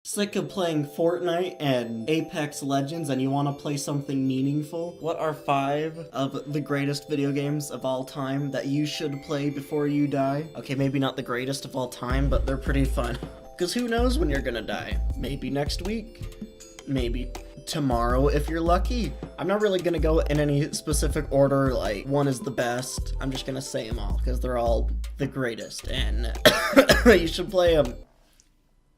Sick of playing Fortnite and Apex Legends and you want to play something meaningful? What are 5 of the greatest video games of all time that you should play before you die? Okay, maybe not the greatest of all time, but they're pretty fun. Because who knows when you're gonna die? Maybe next week. Maybe tomorrow if you're lucky. I'm not really gonna go in any specific order, like one is the best. I'm just gonna say them all because they're all the greatest and you should play them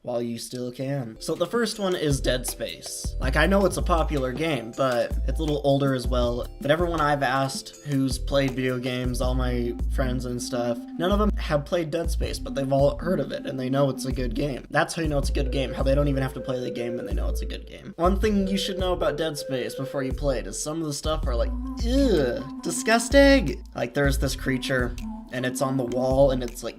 while you still can. So the first one is Dead Space. Like, I know it's a popular game, but it's a little older as well. But everyone I've asked who's played video games, all my friends and stuff, none of them have played Dead Space, but they've all heard of it and they know it's a good game. That's how you know it's a good game, how they don't even have to play the game and they know it's a good game. One thing you should know about Dead Space before you play it is some of the stuff are like, ugh, disgusting. Like, there's this creature and it's on the wall and it's like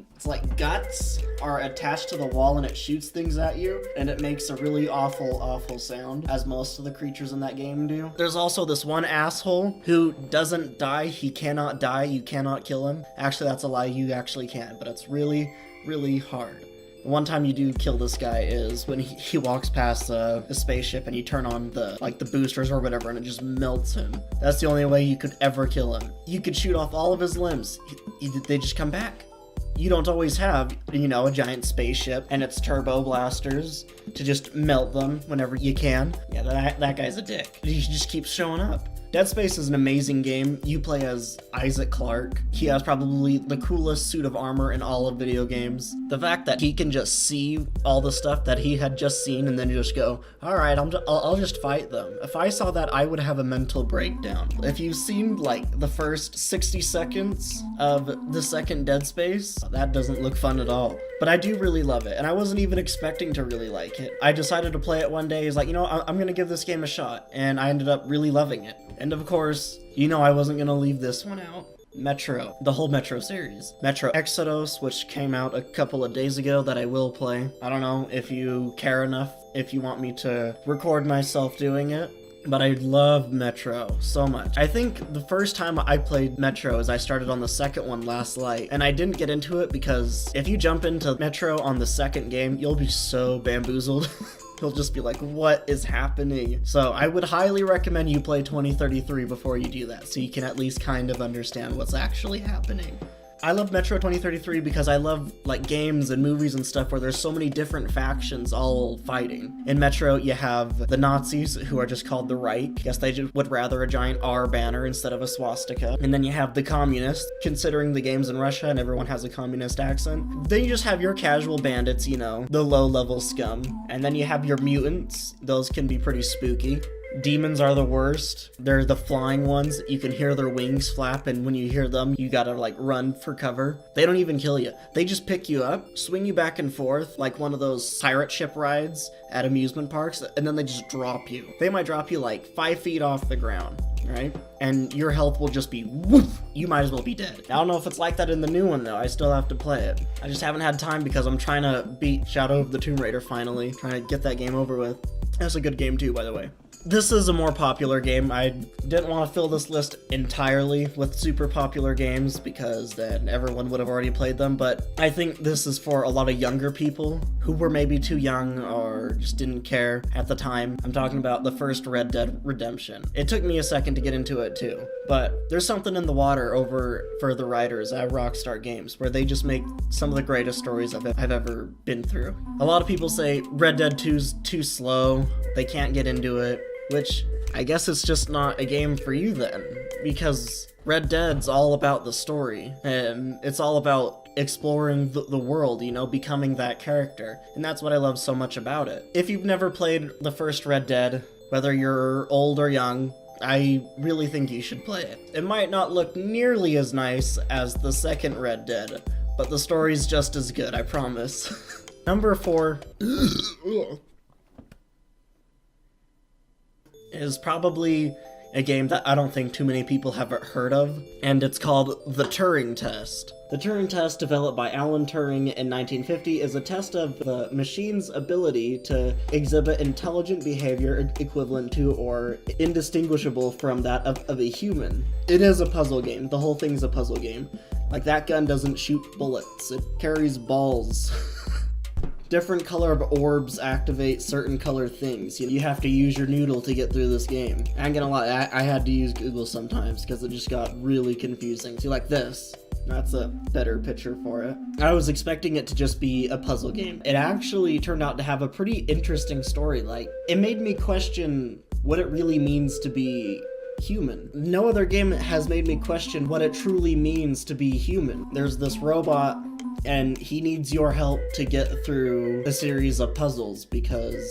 guts are attached to the wall and it shoots things at you and it makes a really awful sound, as most of the creatures in that game do. There's also this one asshole who doesn't die. He cannot die. You cannot kill him. Actually, that's a lie. You actually can, but it's really hard. One time you do kill this guy is when he walks past a spaceship and you turn on the boosters or whatever and it just melts him. That's the only way you could ever kill him. You could shoot off all of his limbs. They just come back. You don't always have, a giant spaceship and its turbo blasters to just melt them whenever you can. Yeah, that guy's a dick. He just keeps showing up. Dead Space is an amazing game. You play as Isaac Clarke. He has probably the coolest suit of armor in all of video games. The fact that he can just see all the stuff that he had just seen and then just go, all right, I'll just fight them. If I saw that, I would have a mental breakdown. If you've seen like the first 60 seconds of the second Dead Space, that doesn't look fun at all. But I do really love it, and I wasn't even expecting to really like it. I decided to play it one day. It's like, I'm gonna give this game a shot, and I ended up really loving it. And of course, I wasn't gonna leave this one out. Metro, the whole Metro series. Metro Exodus, which came out a couple of days ago, that I will play. I don't know if you care enough, if you want me to record myself doing it, but I love Metro so much. I think the first time I played Metro is I started on the second one last night, and I didn't get into it because if you jump into Metro on the second game, you'll be so bamboozled. You'll just be like, what is happening? So I would highly recommend you play 2033 before you do that, so you can at least kind of understand what's actually happening. I love Metro 2033 because I love games and movies and stuff where there's so many different factions all fighting. In Metro, you have the Nazis, who are just called the Reich. I guess they just would rather a giant R banner instead of a swastika. And then you have the communists, considering the game's in Russia and everyone has a communist accent. Then you just have your casual bandits, the low-level scum. And then you have your mutants. Those can be pretty spooky. Demons are the worst. They're the flying ones. You can hear their wings flap, and when you hear them, you gotta run for cover. They don't even kill you. They just pick you up, swing you back and forth like one of those pirate ship rides at amusement parks, and then they just drop you. They might drop you 5 feet off the ground, right? And your health will just be woof. You might as well be dead. I don't know if it's like that in the new one though. I still have to play it. I just haven't had time because I'm trying to beat Shadow of the Tomb Raider finally. Trying to get that game over with. That's a good game too, by the way. This is a more popular game. I didn't want to fill this list entirely with super popular games because then everyone would have already played them, but I think this is for a lot of younger people who were maybe too young or just didn't care at the time. I'm talking about the first Red Dead Redemption. It took me a second to get into it too, but there's something in the water over for the writers at Rockstar Games where they just make some of the greatest stories I've ever been through. A lot of people say Red Dead 2's too slow, they can't get into it, which I guess it's just not a game for you then, because Red Dead's all about the story, and it's all about exploring the world, becoming that character, and that's what I love so much about it. If you've never played the first Red Dead, whether you're old or young, I really think you should play it. It might not look nearly as nice as the second Red Dead, but the story's just as good, I promise. Number 4. Is probably a game that I don't think too many people have heard of, and it's called the Turing Test. The Turing Test, developed by Alan Turing in 1950, is a test of the machine's ability to exhibit intelligent behavior equivalent to or indistinguishable from that of a human. It is a puzzle game. The whole thing's a puzzle game. That gun doesn't shoot bullets. It carries balls. different colored orbs activate certain color things. You have to use your noodle to get through this game. I ain't gonna lie, I had to use Google sometimes because it just got really confusing. See, like this. That's a better picture for it. I was expecting it to just be a puzzle game. It actually turned out to have a pretty interesting story. Like, it made me question what it really means to be human. No other game has made me question what it truly means to be human. There's this robot, and he needs your help to get through a series of puzzles because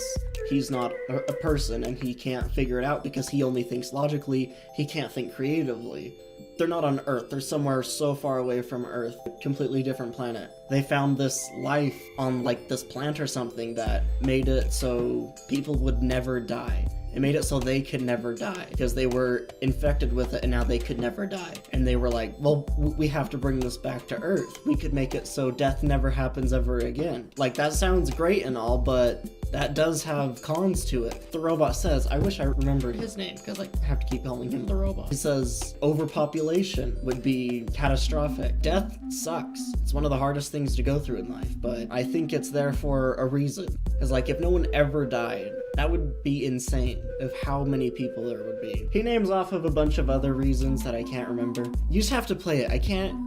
he's not a person and he can't figure it out because he only thinks logically, he can't think creatively. They're not on Earth, they're somewhere so far away from Earth, completely different planet. They found this life on like this plant or something that made it so people would never die. It made it so they could never die because they were infected with it and now they could never die. And they were like, well, we have to bring this back to Earth. We could make it so death never happens ever again. Like, that sounds great and all, but that does have cons to it. The robot says, I wish I remembered his name because I have to keep calling him the robot. He says overpopulation would be catastrophic. Death sucks. It's one of the hardest things to go through in life, but I think it's there for a reason. Because like, if no one ever died, that would be insane of how many people there would be. He names off of a bunch of other reasons that I can't remember. You just have to play it. I can't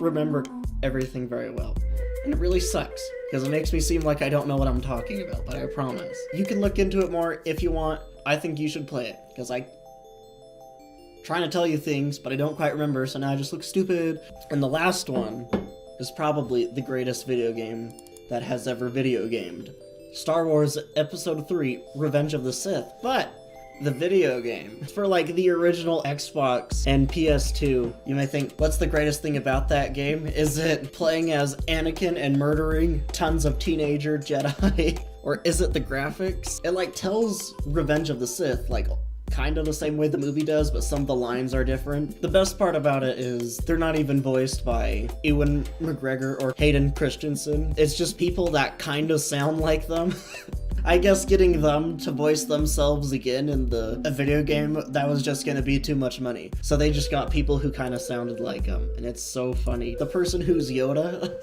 remember everything very well. And it really sucks, because it makes me seem like I don't know what I'm talking about, but I promise. You can look into it more if you want. I think you should play it, because I'm trying to tell you things, but I don't quite remember, so now I just look stupid. And the last one is probably the greatest video game that has ever video gamed. Star Wars Episode 3, Revenge of the Sith. But the video game for like the original Xbox and PS2, you may think, what's the greatest thing about that game? Is it playing as Anakin and murdering tons of teenager Jedi? Or is it the graphics? It like tells Revenge of the Sith like kind of the same way the movie does, but some of the lines are different. The best part about it is they're not even voiced by Ewan McGregor or Hayden Christensen. It's just people that kind of sound like them. I guess getting them to voice themselves again in a video game, that was just gonna be too much money. So they just got people who kind of sounded like them, and it's so funny. The person who's Yoda,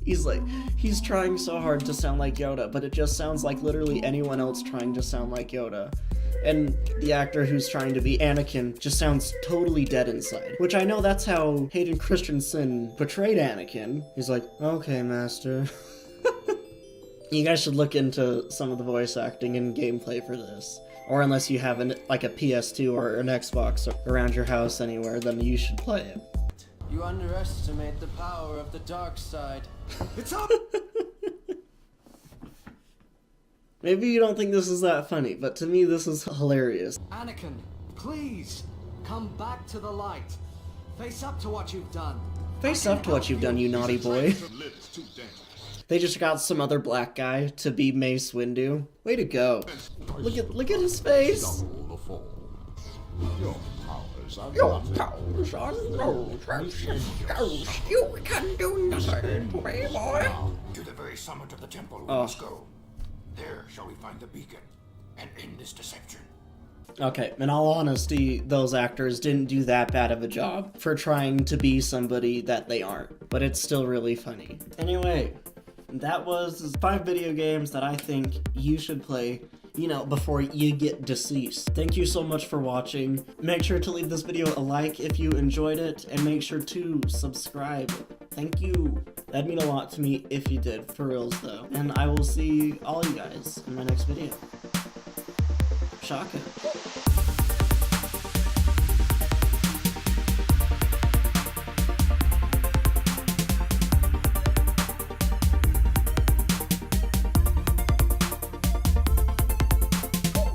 he's trying so hard to sound like Yoda, but it just sounds like literally anyone else trying to sound like Yoda. And the actor who's trying to be Anakin just sounds totally dead inside. Which I know that's how Hayden Christensen portrayed Anakin. He's like, okay, master. You guys should look into some of the voice acting and gameplay for this. Or unless you have like a PS2 or an Xbox around your house anywhere, then you should play it. You underestimate the power of the dark side. It's all. Maybe you don't think this is that funny, but to me this is hilarious. Anakin, please, come back to the light. Face up to what you've done. Face up to what you've done, you naughty boy. They just got some other black guy to be Mace Windu. Way to go. Look at his face. Your powers are no precious. You can do nothing to me, boy. To the very summit of the temple we must go. There shall we find the beacon and end this deception. Okay, in all honesty, those actors didn't do that bad of a job for trying to be somebody that they aren't, but it's still really funny. Anyway, that was 5 video games that I think you should play, you know, before you get deceased. Thank you so much for watching. Make sure to leave this video a like if you enjoyed it, and make sure to subscribe. Thank you. That'd mean a lot to me if you did, for reals though. And I will see all you guys in my next video. Shaka.